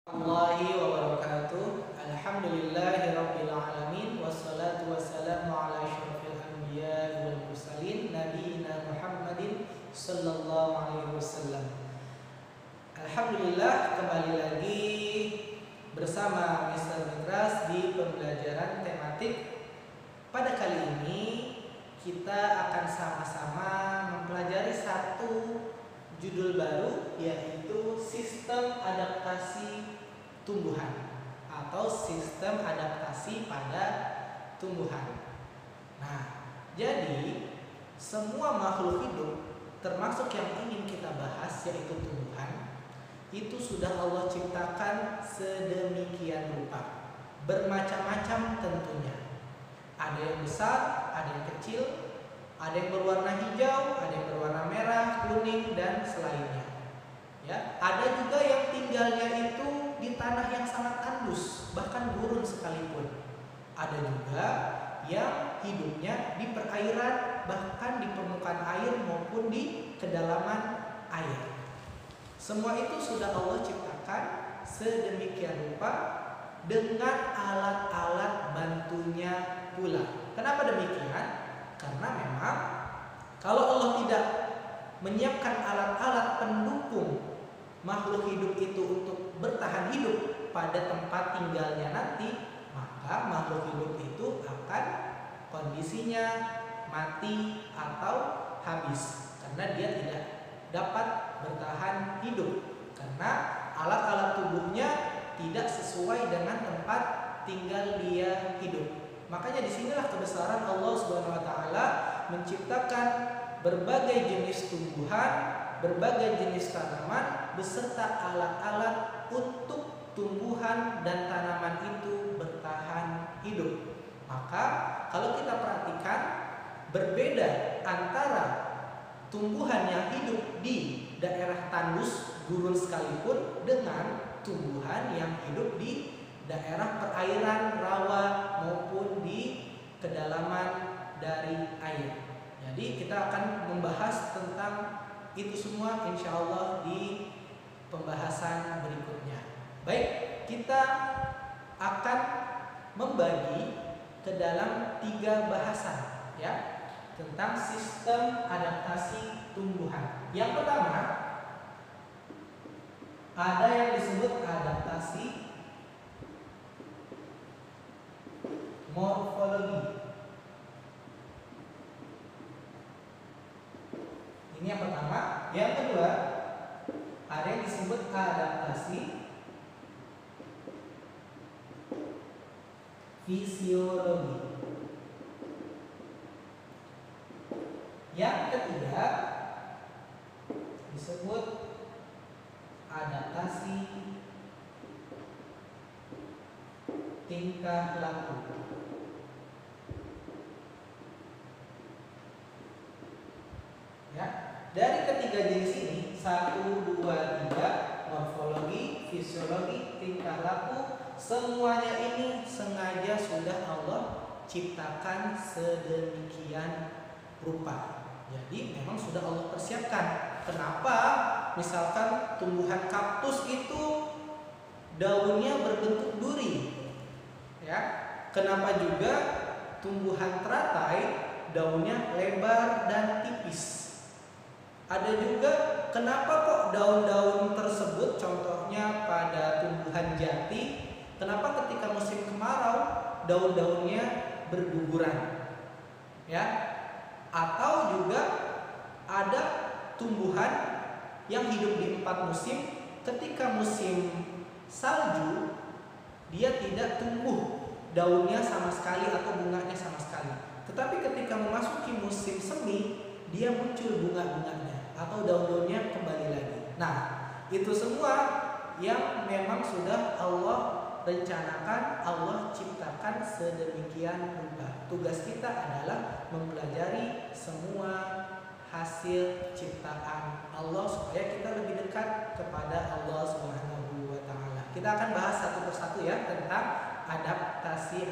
Warahmatullahi wabarakatuh. Alhamdulillahi rabbil alamin. Wassalatu wassalamu ala asyrafil anbiya wal mursalin nabiyina Muhammadin sallallahu alaihi wasallam. Alhamdulillah, kembali lagi bersama Mr. Mitras di pembelajaran tematik. Pada kali ini kita akan sama-sama mempelajari satu judul baru, yaitu sistem adaptasi tumbuhan atau sistem adaptasi pada tumbuhan. Nah, jadi semua makhluk hidup termasuk yang ingin kita bahas yaitu tumbuhan, itu sudah Allah ciptakan sedemikian rupa, bermacam-macam tentunya. Ada yang besar, ada yang kecil, ada yang berwarna hijau, ada yang berwarna merah, kuning, dan selainnya. Ya, ada juga yang tinggalnya itu di tanah yang sangat tandus, bahkan gurun sekalipun. Ada juga yang hidupnya di perairan, bahkan di permukaan air maupun di kedalaman air. Semua itu sudah Allah ciptakan sedemikian rupa dengan alat-alat bantunya pula. Kenapa demikian? Karena memang kalau Allah tidak menyiapkan alat-alat pendukung makhluk hidup itu untuk bertahan hidup pada tempat tinggalnya nanti, maka makhluk hidup itu akan kondisinya mati atau habis karena dia tidak dapat bertahan hidup karena alat-alat tubuhnya tidak sesuai dengan tempat tinggal dia hidup. Makanya disinilah kebesaran Allah Subhanahu Wa Taala menciptakan berbagai jenis tumbuhan, berbagai jenis tanaman, beserta alat-alat untuk tumbuhan dan tanaman itu bertahan hidup. Maka kalau kita perhatikan, berbeda antara tumbuhan yang hidup di daerah tandus, gurun sekalipun, dengan tumbuhan yang hidup di daerah perairan, rawa maupun di kedalaman dari air. Jadi kita akan membahas tentang itu semua insya Allah di pembahasan berikutnya. Baik, kita akan membagi ke dalam 3 bahasan ya tentang sistem adaptasi tumbuhan. Yang pertama ada yang disebut adaptasi morfologi. Ini yang pertama. Yang kedua, ada yang disebut adaptasi fisiologi. Yang ketiga disebut adaptasi tingkah laku. Ya, dari ketiga jenis ini 1, 2, 3, morfologi, fisiologi, tingkah laku, semuanya ini sengaja sudah Allah ciptakan sedemikian rupa. Jadi memang sudah Allah persiapkan. Kenapa? Misalkan tumbuhan kaktus itu daunnya berbentuk duri. Ya. Kenapa juga tumbuhan teratai daunnya lebar dan tipis? Ada juga kenapa kok daun-daun tersebut, contohnya pada tumbuhan jati, kenapa ketika musim kemarau daun-daunnya berguguran? Ya. Atau juga ada tumbuhan yang hidup di 4 musim, ketika musim salju dia tidak tumbuh daunnya sama sekali atau bunganya sama sekali. Tetapi ketika memasuki musim semi, dia muncul bunga-bunganya atau daun-daunnya kembali lagi. Nah, itu semua yang memang sudah Allah rencanakan, Allah ciptakan sedemikian rupa. Tugas kita adalah mempelajari semua hasil ciptaan Allah supaya kita lebih dekat kepada Allah Subhanahu wa Ta'ala. Kita akan bahas satu persatu ya tentang adaptasi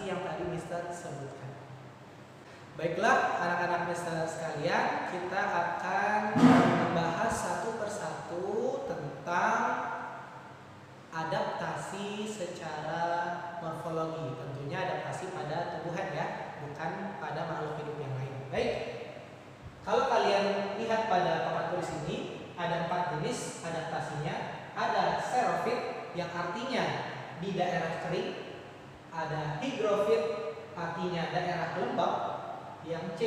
yang tadi Mister sebutkan. Baiklah anak-anak Mister sekalian, kita akan membahas satu persatu tentang adaptasi secara morfologi, tentunya adaptasi pada tumbuhan ya, bukan pada makhluk hidup yang lain. Baik, kalau kalian lihat pada papan tulis ini ada 4 jenis adaptasinya. Ada xerofit yang artinya di daerah kering, ada higrofit artinya daerah lembab, yang C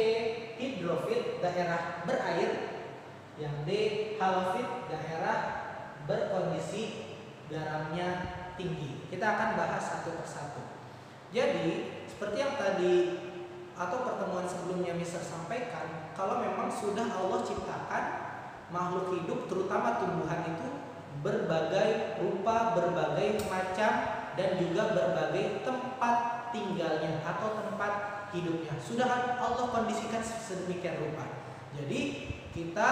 hidrofit daerah berair, yang D halofit daerah berkondisi garamnya tinggi. Kita akan bahas satu persatu. Jadi seperti yang tadi atau pertemuan sebelumnya Mister sampaikan, kalau memang sudah Allah ciptakan makhluk hidup terutama tumbuhan itu berbagai rupa, berbagai macam, dan juga berbagai tempat tinggalnya atau tempat hidupnya. Sudah Allah kondisikan sedemikian rupa. Jadi kita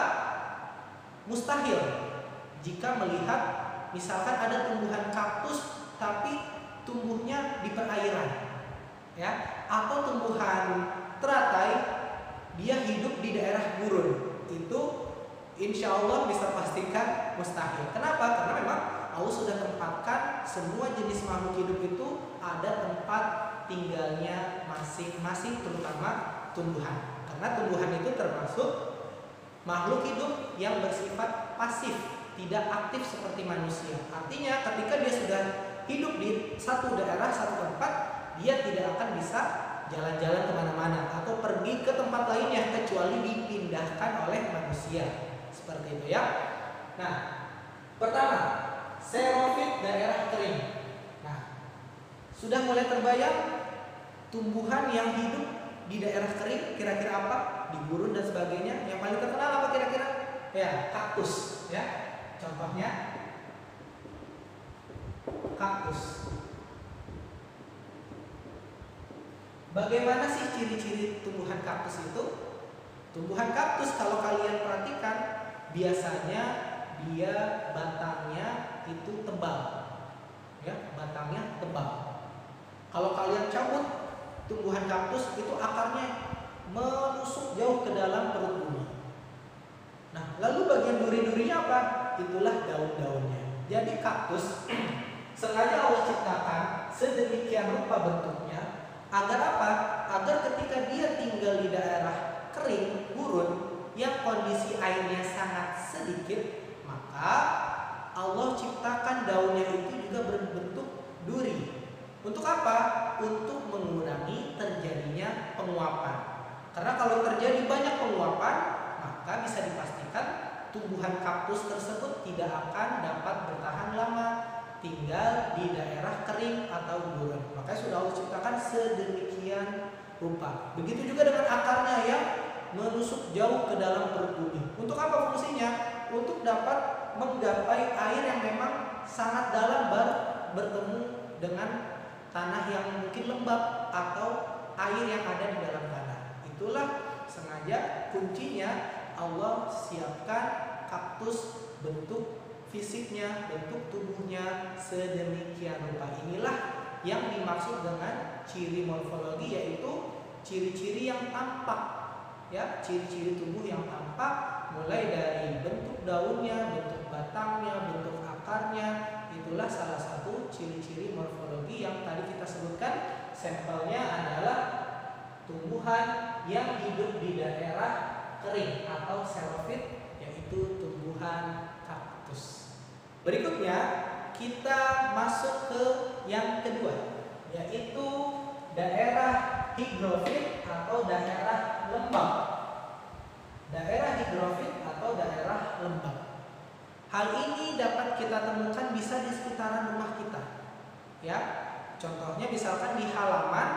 mustahil jika melihat misalkan ada tumbuhan kaktus tapi tumbuhnya di perairan, ya, atau tumbuhan teratai dia hidup di daerah gurun. Itu insya Allah bisa pastikan mustahil. Kenapa? Karena memang Allah sudah tempatkan semua jenis makhluk hidup itu ada tempat tinggalnya masing-masing, terutama tumbuhan. Karena tumbuhan itu termasuk makhluk hidup yang bersifat pasif, tidak aktif seperti manusia. Artinya ketika dia sudah hidup di satu daerah, satu tempat, dia tidak akan bisa jalan-jalan kemana-mana atau pergi ke tempat lainnya kecuali dipindahkan oleh manusia. Seperti itu ya. Nah, pertama, xerofit daerah kering. Nah, sudah mulai terbayang tumbuhan yang hidup di daerah kering kira-kira apa? Di gurun dan sebagainya. Yang paling terkenal apa kira-kira? Ya, kaktus ya. Contohnya kaktus. Bagaimana sih ciri-ciri tumbuhan kaktus itu? Tumbuhan kaktus kalau kalian perhatikan biasanya dia batangnya itu tebal. Ya, batangnya tebal. Kalau kalian cabut tumbuhan kaktus itu akarnya menusuk jauh ke dalam perut bumi. Nah, lalu bagian duri-durinya apa? Itulah daun-daunnya. Jadi kaktus sengaja Allah ciptakan sedemikian rupa bentuknya agar apa? Agar ketika dia tinggal di daerah kering, gurun, yang kondisi airnya sangat sedikit, maka Allah ciptakan daunnya itu juga berbentuk duri. Untuk apa? Untuk mengurangi terjadinya penguapan. Karena kalau terjadi banyak penguapan, maka bisa dipastikan tumbuhan kaktus tersebut tidak akan dapat bertahan lama tinggal di daerah kering atau gurun. Makanya sudah Allah ciptakan sedemikian rupa. Begitu juga dengan akarnya yang menusuk jauh ke dalam perut bumi. Untuk apa fungsinya? Untuk dapat menggapai air yang memang sangat dalam baru bertemu dengan tanah yang mungkin lembab atau air yang ada di dalam tanah. Itulah sengaja kuncinya Allah siapkan kaktus bentuk fisiknya, bentuk tubuhnya sedemikian rupa. Inilah yang dimaksud dengan ciri morfologi, yaitu ciri-ciri yang tampak. Ya, ciri-ciri tubuh yang tampak mulai dari bentuk daunnya, bentuk batangnya, bentuk akarnya. Itulah salah satu ciri-ciri morfologi yang tadi kita sebutkan. Sampelnya adalah tumbuhan yang hidup di daerah kering atau xerofit, yaitu tumbuhan kaktus. Berikutnya kita masuk ke yang kedua, yaitu daerah higrofit atau daerah lembab. Daerah higrofit atau daerah lembab. Hal ini dapat kita temukan bisa di sekitaran rumah kita. Ya, contohnya misalkan di halaman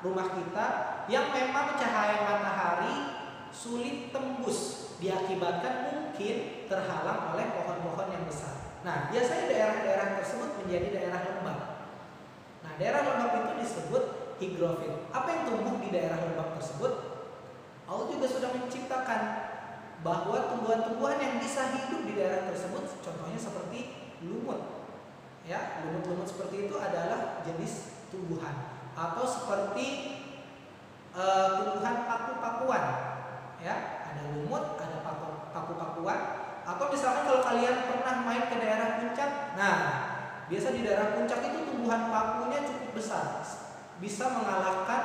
rumah kita yang memang cahaya matahari sulit tembus diakibatkan mungkin terhalang oleh pohon-pohon yang besar. Nah, biasanya daerah-daerah tersebut menjadi daerah lembab. Nah, daerah lembab itu disebut higrofit. Apa yang tumbuh di daerah lembab tersebut? Allah juga sudah menciptakan bahwa tumbuhan-tumbuhan yang bisa hidup di daerah tersebut, contohnya seperti lumut. Ya, lumut-lumut seperti itu adalah jenis tumbuhan. Atau seperti tumbuhan paku-pakuan. Ya, ada lumut, ada paku-pakuan. Atau misalkan kalau kalian pernah main ke daerah puncak, nah biasa di daerah puncak itu tumbuhan pakunya cukup besar, bisa mengalahkan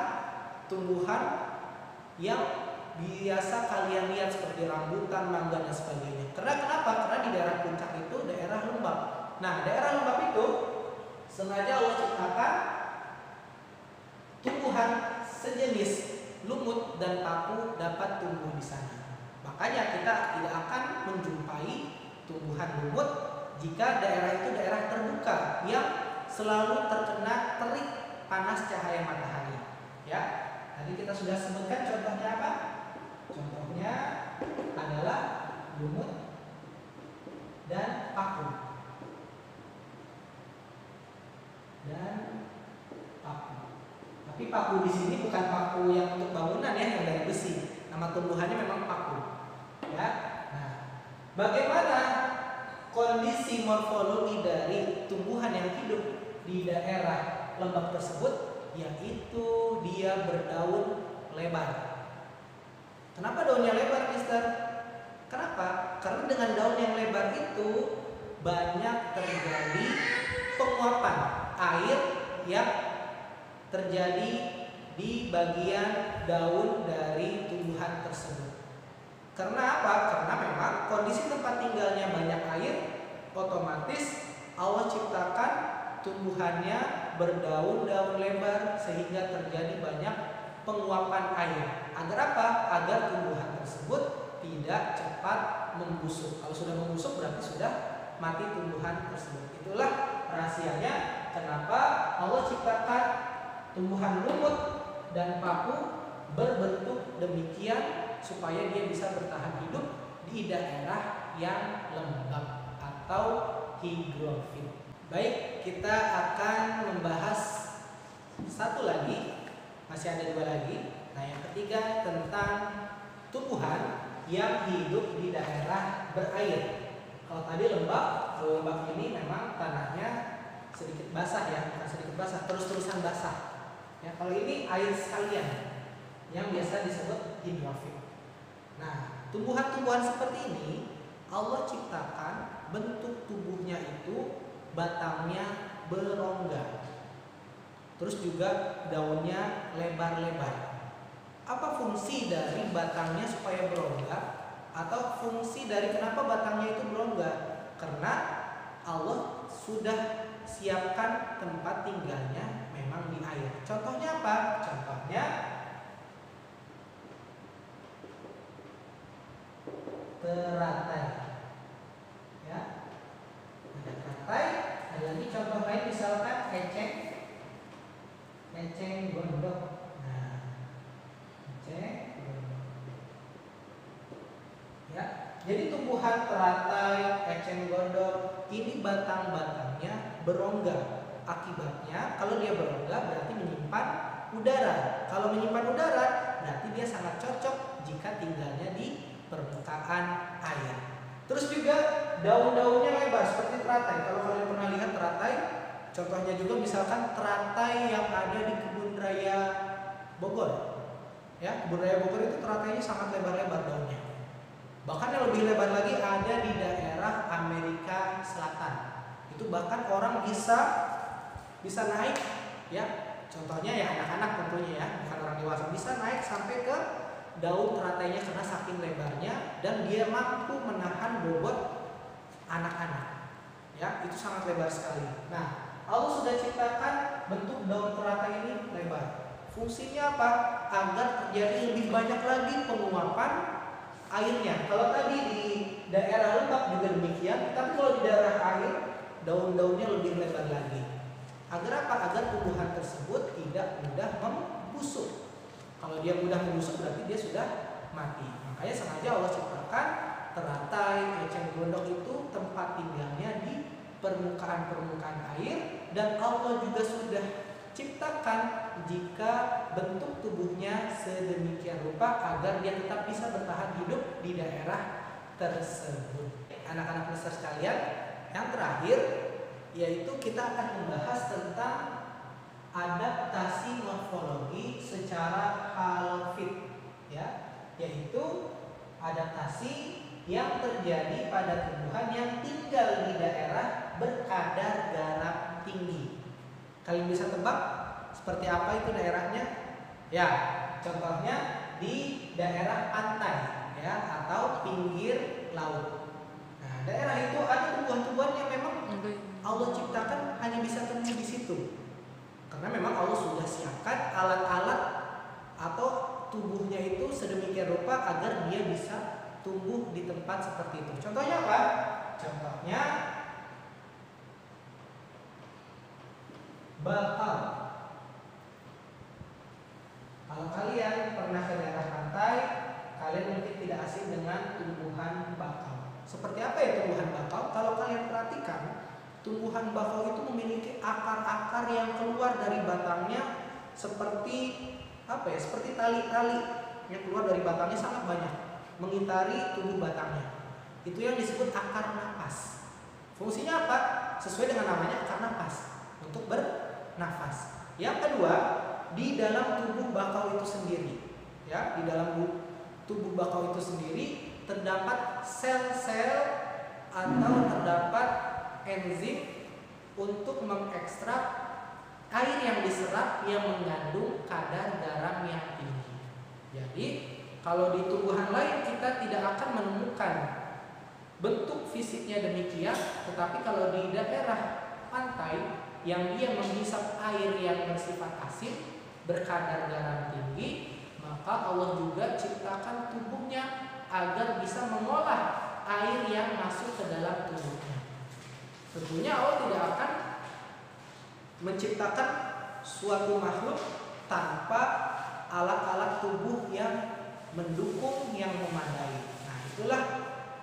tumbuhan yang biasa kalian lihat seperti rambutan, mangga dan sebagainya. Karena kenapa? Karena di daerah puncak itu daerah lembab. Nah, daerah lembab itu sengaja Allah ciptakan tumbuhan sejenis lumut dan paku dapat tumbuh di sana. Makanya kita tidak akan menjumpai tumbuhan lumut jika daerah itu daerah terbuka yang selalu terkena terik panas cahaya matahari. Ya, tadi kita sudah sebutkan contohnya apa? Contohnya adalah lumut dan paku. Tapi paku di sini bukan paku yang untuk bangunan ya, yang dari besi. Nama tumbuhannya memang paku. Ya. Nah, bagaimana kondisi morfologi dari tumbuhan yang hidup di daerah lembab tersebut? Yaitu dia berdaun lebar. Kenapa daunnya lebar, Mister? Kenapa? Karena dengan daun yang lebar itu banyak terjadi penguapan air yang terjadi di bagian daun dari tumbuhan tersebut. Karena apa? Karena memang kondisi tempat tinggalnya banyak air, otomatis Allah ciptakan tumbuhannya berdaun-daun lebar sehingga terjadi banyak penguapan air. Agar apa? Agar tumbuhan tersebut tidak cepat membusuk. Kalau sudah membusuk berarti sudah mati tumbuhan tersebut. Itulah rahasianya kenapa Allah ciptakan tumbuhan lumut dan paku berbentuk demikian supaya dia bisa bertahan hidup di daerah yang lembab atau higrofil. Baik, kita akan membahas satu lagi, masih ada dua lagi. Nah, yang ketiga tentang tumbuhan yang hidup di daerah berair. Kalau tadi lembab, kalau lembab ini memang tanahnya sedikit basah ya, bukan sedikit basah, terus-terusan basah. Ya, kalau ini air sekalian yang biasa disebut hidrofil. Nah, tumbuhan-tumbuhan seperti ini Allah ciptakan bentuk tubuhnya itu batangnya berongga. Terus juga daunnya lebar-lebar. Apa fungsi dari batangnya supaya berongga? Atau fungsi dari kenapa batangnya itu berongga? Karena Allah sudah siapkan tempat tinggalnya memang di air. Contohnya apa? Contohnya teratai. Ya. Ada teratai, ada lagi contoh lain misalkan eceng gondok. Nah, eceng gondok. Ya. Jadi tumbuhan teratai, eceng gondok ini batang-batangnya berongga. Akibatnya kalau dia berongga berarti menyimpan udara. Kalau menyimpan udara berarti dia sangat cocok jika tinggalnya di permukaan air. Terus juga daun-daunnya lebar seperti teratai. Kalau kalian pernah lihat teratai, contohnya juga misalkan teratai yang ada di kebun raya Bogor. Ya, kebun raya Bogor itu teratainya sangat lebar-lebar daunnya. Bahkan yang lebih lebar lagi ada di daerah Amerika Selatan. Itu bahkan orang bisa naik ya. Contohnya ya anak-anak tentunya ya, bukan orang dewasa, bisa naik sampai ke daun teratainya karena saking lebarnya dan dia mampu menahan bobot anak-anak. Ya, itu sangat lebar sekali. Nah, Allah sudah ciptakan bentuk daun teratai ini lebar. Fungsinya apa? Agar terjadi lebih banyak lagi penguapan airnya. Kalau tadi di daerah lembab juga demikian, tapi kalau di daerah air daun-daunnya lebih lebar lagi. Agar apa? Agar tumbuhan tersebut tidak mudah membusuk. Kalau dia mudah membusuk berarti dia sudah mati. Makanya sengaja Allah ciptakan teratai, eceng gondok itu tempat tinggalnya di permukaan air, dan Allah juga sudah ciptakan jika bentuk tubuhnya sedemikian rupa agar dia tetap bisa bertahan hidup di daerah tersebut. Anak-anak besar sekalian, yang terakhir yaitu kita akan membahas tentang adaptasi morfologi secara halofit, ya, yaitu adaptasi yang terjadi pada tumbuhan yang tinggal di daerah berkadar garam tinggi. Kalian bisa tebak seperti apa itu daerahnya? Ya, contohnya di daerah pantai ya atau pinggir laut. Nah, daerah itu ada tumbuhan-tumbuhan yang memang Allah ciptakan hanya bisa tumbuh di situ. Karena memang Allah sudah siapkan alat-alat atau tubuhnya itu sedemikian rupa agar dia bisa tumbuh di tempat seperti itu. Contohnya apa? Contohnya bakau. Kalau kalian pernah ke daerah pantai, kalian mungkin tidak asing dengan tumbuhan bakau. Seperti apa ya tumbuhan bakau? Kalau kalian perhatikan, tumbuhan bakau itu memiliki akar-akar yang keluar dari batangnya seperti apa ya? Seperti tali-tali yang keluar dari batangnya sangat banyak, mengitari tubuh batangnya. Itu yang disebut akar napas. Fungsinya apa? Sesuai dengan namanya, akar napas, untuk bernafas. Yang kedua, di dalam tubuh bakau itu sendiri, ya, di dalam tubuh bakau itu sendiri terdapat sel-sel atau terdapat enzim untuk mengekstrak air yang diserap yang mengandung kadar garam yang tinggi. Jadi, kalau di tumbuhan lain kita tidak akan menemukan bentuk fisiknya demikian, tetapi kalau di daerah pantai yang dia menghisap air yang bersifat asin, berkadar garam tinggi, maka Allah juga ciptakan tubuhnya agar bisa mengolah air yang masuk ke dalam tubuhnya. Tentunya Allah tidak akan menciptakan suatu makhluk tanpa alat-alat tubuh yang mendukung, yang memadai. Nah, itulah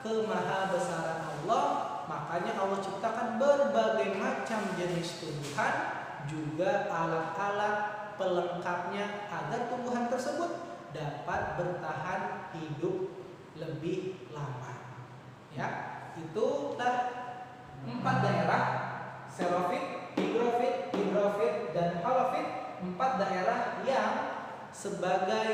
kemahabesaran Allah. Makanya Allah ciptakan berbagai macam jenis tumbuhan, juga alat-alat pelengkapnya agar tumbuhan tersebut dapat bertahan hidup lebih lama. Ya, itulah 4 daerah: xerofit, higrofit, hidrofit, dan halofit. 4 daerah yang sebagai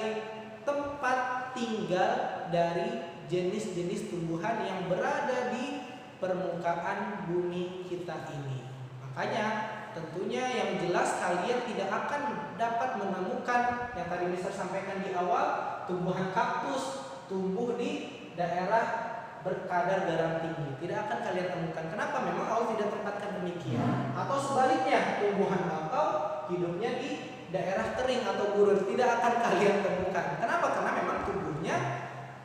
tempat tinggal dari jenis-jenis tumbuhan yang berada di permukaan bumi kita ini. Makanya tentunya yang jelas kalian tidak akan dapat menemukan yang tadi Mister sampaikan di awal, tumbuhan kaktus tumbuh di daerah berkadar garam tinggi. Tidak akan kalian temukan. Kenapa? Memang Allah tidak tempatkan demikian. Atau sebaliknya, tumbuhan bakau hidupnya di daerah kering atau gurun. Tidak akan kalian temukan. Kenapa? Karena memang tubuhnya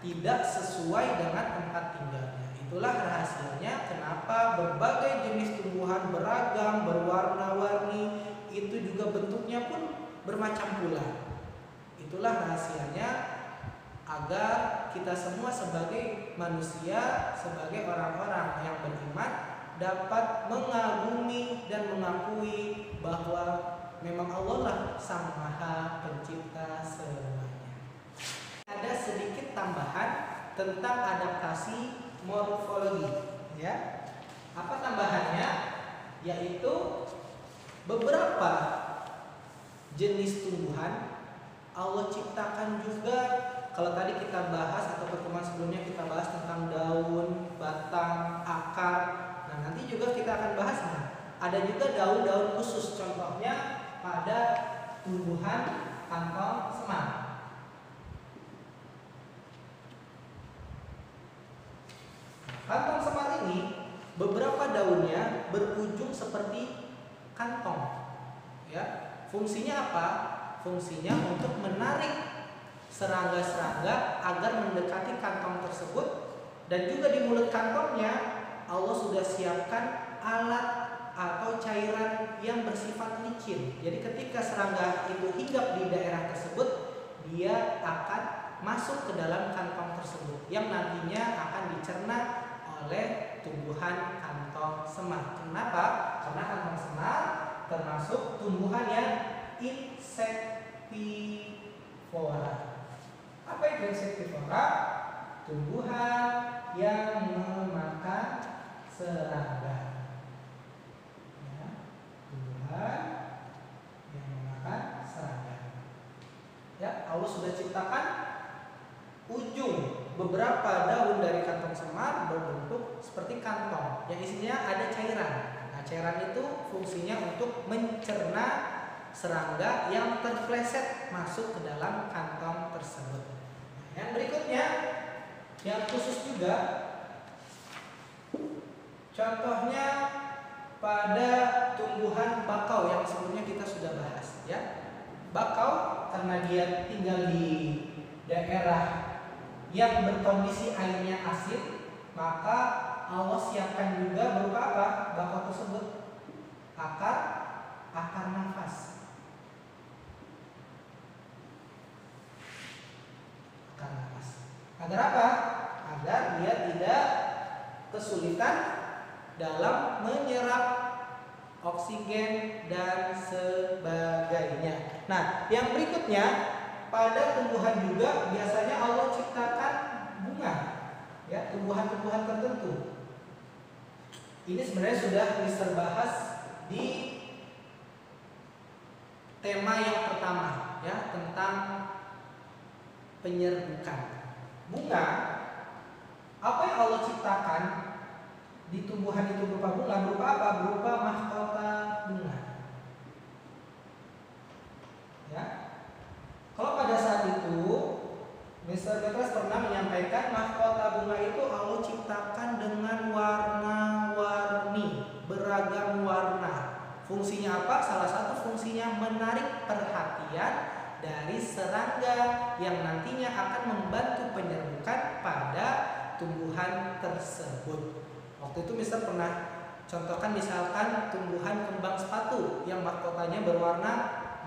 tidak sesuai dengan tempat tinggalnya. Itulah rahasianya kenapa berbagai jenis tumbuhan beragam, berwarna-warni, itu juga bentuknya pun bermacam pula. Itulah rahasianya agar kita semua sebagai manusia, sebagai orang-orang yang beriman dapat mengagumi dan mengakui bahwa memang Allah lah Sang Maha Pencipta semuanya. Ada sedikit tambahan tentang adaptasi morfologi, ya. Apa tambahannya? Yaitu beberapa jenis tumbuhan Allah ciptakan juga. Kalau tadi kita bahas atau pertemuan sebelumnya kita bahas tentang daun, batang, akar. Nah, nanti juga kita akan bahas. Nah, ada juga daun-daun khusus. Contohnya pada tumbuhan kantong semar. Kantong semar ini beberapa daunnya berujung seperti kantong. Ya, fungsinya apa? Fungsinya untuk menarik serangga-serangga agar mendekati kantong tersebut, dan juga di mulut kantongnya Allah sudah siapkan alat atau cairan yang bersifat licin. Jadi ketika serangga itu hinggap di daerah tersebut, dia akan masuk ke dalam kantong tersebut yang nantinya akan dicerna oleh tumbuhan kantong semar. Kenapa? Karena kantong semar termasuk tumbuhan yang insektivora. Apa itu insektivora? Tumbuhan yang memakan serangga. Ya, tumbuhan yang memakan serangga. Ya, Allah sudah ciptakan ujung beberapa daun dari kantong semar berbentuk seperti kantong yang isinya ada cairan. cairan itu fungsinya untuk mencerna serangga yang terpleset masuk ke dalam kantong tersebut. Yang berikutnya yang khusus juga, contohnya pada tumbuhan bakau yang sebelumnya kita sudah bahas ya. Bakau karena dia tinggal di daerah yang berkondisi airnya asin, maka Allah siapkan juga berupa apa? Bakau tersebut akar nafas. Akar nafas. Agar apa? Agar dia tidak kesulitan dalam menyerap oksigen dan sebagainya. Nah, yang berikutnya pada tumbuhan juga biasanya Allah ciptakan bunga, ya, tumbuhan-tumbuhan tertentu. Ini sebenarnya sudah terbahas di tema yang pertama, ya, tentang penyerbukan. Bunga, apa yang Allah ciptakan di tumbuhan itu berupa bunga, berupa apa? Berupa mahkota bunga. Ya. Kalau pada saat itu Mr. Petras pernah menyampaikan mahkota bunga itu Allah ciptakan dengan warna-warni, beragam warna. Fungsinya apa? Salah satu fungsinya menarik perhatian dari serangga yang nantinya akan membantu penyerbukan pada tumbuhan tersebut. Waktu itu Mister pernah contohkan misalkan tumbuhan kembang sepatu yang mahkotanya berwarna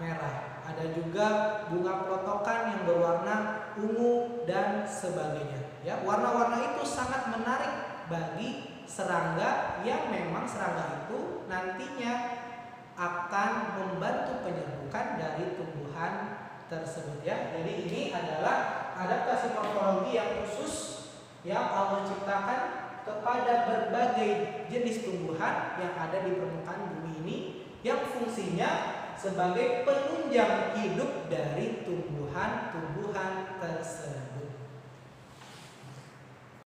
merah. Ada juga bunga pelotokan yang berwarna ungu dan sebagainya. Ya, warna-warna itu sangat menarik bagi serangga yang memang serangga itu nantinya akan membantu penyerbukan dari tumbuhan tersebut ya. Jadi ini adalah adaptasi morfologi yang khusus yang Allah ciptakan kepada berbagai jenis tumbuhan yang ada di permukaan bumi ini, yang fungsinya sebagai penunjang hidup dari tumbuhan-tumbuhan